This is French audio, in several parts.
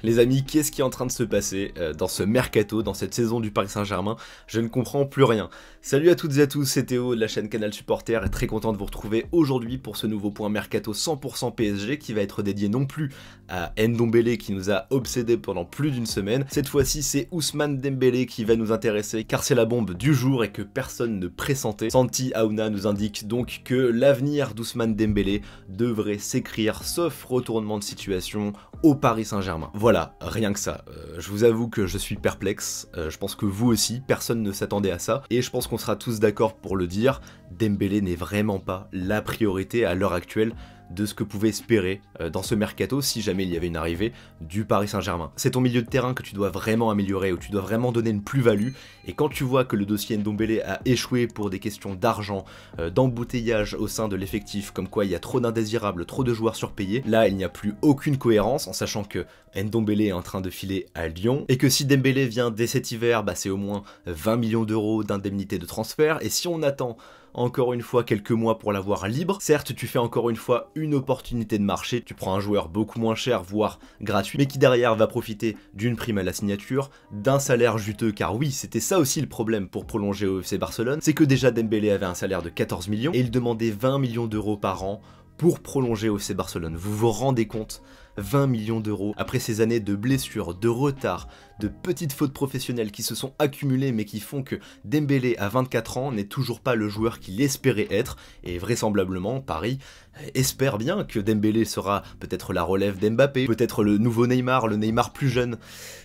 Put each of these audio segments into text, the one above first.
Les amis, qu'est-ce qui est en train de se passer dans ce mercato, dans cette saison du Paris Saint-Germain? Je ne comprends plus rien. Salut à toutes et à tous, c'est Théo de la chaîne Canal Supporter et très content de vous retrouver aujourd'hui pour ce nouveau point mercato 100% PSG qui va être dédié non plus à Ndombélé qui nous a obsédés pendant plus d'une semaine. Cette fois-ci, c'est Ousmane Dembélé qui va nous intéresser car c'est la bombe du jour et que personne ne pressentait. Santi Aouna nous indique donc que l'avenir d'Ousmane Dembélé devrait s'écrire sauf retournement de situation au Paris Saint-Germain. Voilà, rien que ça. Je vous avoue que je suis perplexe, je pense que vous aussi, personne ne s'attendait à ça, et je pense qu'on sera tous d'accord pour le dire, Dembélé n'est vraiment pas la priorité à l'heure actuelle de ce que pouvait espérer dans ce mercato si jamais il y avait une arrivée du Paris Saint-Germain. C'est ton milieu de terrain que tu dois vraiment améliorer, où tu dois vraiment donner une plus-value, et quand tu vois que le dossier Ndombélé a échoué pour des questions d'argent, d'embouteillage au sein de l'effectif, comme quoi il y a trop d'indésirables, trop de joueurs surpayés, là il n'y a plus aucune cohérence en sachant que Ndombélé est en train de filer à Lyon, et que si Dembélé vient dès cet hiver, bah c'est au moins 20 millions d'euros d'indemnité de transfert, et si on attend encore une fois quelques mois pour l'avoir libre, certes tu fais encore une fois une opportunité de marché, tu prends un joueur beaucoup moins cher, voire gratuit, mais qui derrière va profiter d'une prime à la signature, d'un salaire juteux, car oui, c'était ça aussi le problème pour prolonger au FC Barcelone, c'est que déjà Dembélé avait un salaire de 14 millions, et il demandait 20 millions d'euros par an pour prolonger au FC Barcelone. Vous vous rendez compte? 20 millions d'euros après ces années de blessures, de retard, de petites fautes professionnelles qui se sont accumulées mais qui font que Dembélé à 24 ans n'est toujours pas le joueur qu'il espérait être, et vraisemblablement Paris espère bien que Dembélé sera peut-être la relève d'Mbappé, peut-être le nouveau Neymar, le Neymar plus jeune.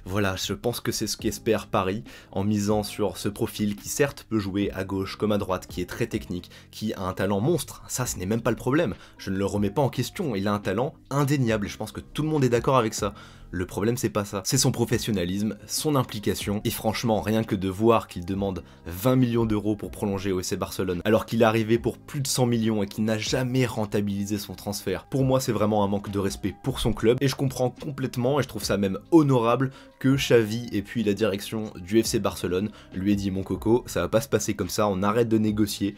Voilà, je pense que c'est ce qu'espère Paris en misant sur ce profil qui certes peut jouer à gauche comme à droite, qui est très technique, qui a un talent monstre, ça ce n'est même pas le problème, je ne le remets pas en question, il a un talent indéniable et je pense que tout le monde est d'accord avec ça. Le problème c'est pas ça, c'est son professionnalisme, son implication, et franchement rien que de voir qu'il demande 20 millions d'euros pour prolonger au FC Barcelone, alors qu'il est arrivé pour plus de 100 millions et qu'il n'a jamais rentabilisé son transfert, pour moi c'est vraiment un manque de respect pour son club, et je comprends complètement, et je trouve ça même honorable, que Xavi et puis la direction du FC Barcelone lui ait dit mon coco, ça va pas se passer comme ça, on arrête de négocier,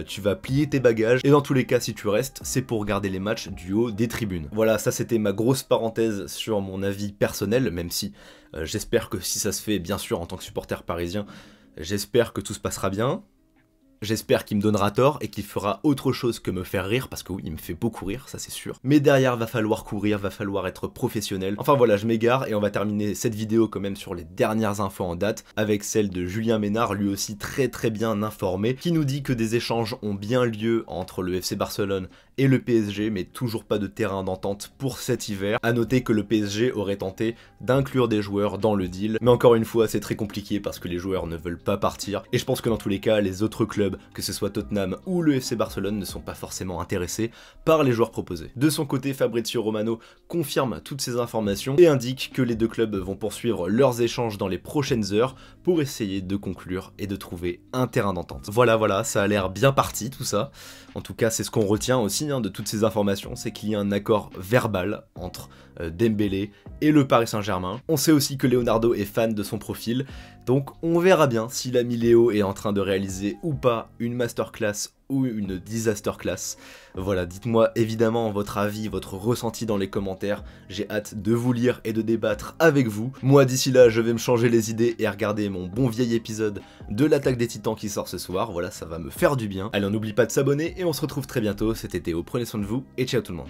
tu vas plier tes bagages, et dans tous les cas si tu restes, c'est pour regarder les matchs du haut des tribunes. Voilà, ça c'était ma grosse parenthèse sur mon avis personnel, même si j'espère que si ça se fait, bien sûr en tant que supporter parisien, j'espère que tout se passera bien. J'espère qu'il me donnera tort et qu'il fera autre chose que me faire rire, parce que oui, il me fait beaucoup rire, ça c'est sûr. Mais derrière, va falloir courir, va falloir être professionnel. Enfin voilà, je m'égare et on va terminer cette vidéo quand même sur les dernières infos en date, avec celle de Julien Ménard, lui aussi très bien informé, qui nous dit que des échanges ont bien lieu entre le FC Barcelone et le PSG, mais toujours pas de terrain d'entente pour cet hiver. A noter que le PSG aurait tenté d'inclure des joueurs dans le deal, mais encore une fois, c'est très compliqué parce que les joueurs ne veulent pas partir, et je pense que dans tous les cas, les autres clubs, que ce soit Tottenham ou le FC Barcelone, ne sont pas forcément intéressés par les joueurs proposés. De son côté, Fabrizio Romano confirme toutes ces informations et indique que les deux clubs vont poursuivre leurs échanges dans les prochaines heures pour essayer de conclure et de trouver un terrain d'entente. Voilà, ça a l'air bien parti tout ça. En tout cas, c'est ce qu'on retient aussi de toutes ces informations, c'est qu'il y a un accord verbal entre Dembélé et le Paris Saint-Germain. On sait aussi que Leonardo est fan de son profil, donc on verra bien si l'ami Léo est en train de réaliser ou pas une masterclass ou une disaster class. Voilà, dites-moi évidemment votre avis, votre ressenti dans les commentaires, j'ai hâte de vous lire et de débattre avec vous. Moi d'ici là, je vais me changer les idées et regarder mon bon vieil épisode de l'Attaque des Titans qui sort ce soir, voilà, ça va me faire du bien. Allez, on n'oublie pas de s'abonner et on se retrouve très bientôt, c'était Théo, prenez soin de vous et ciao tout le monde.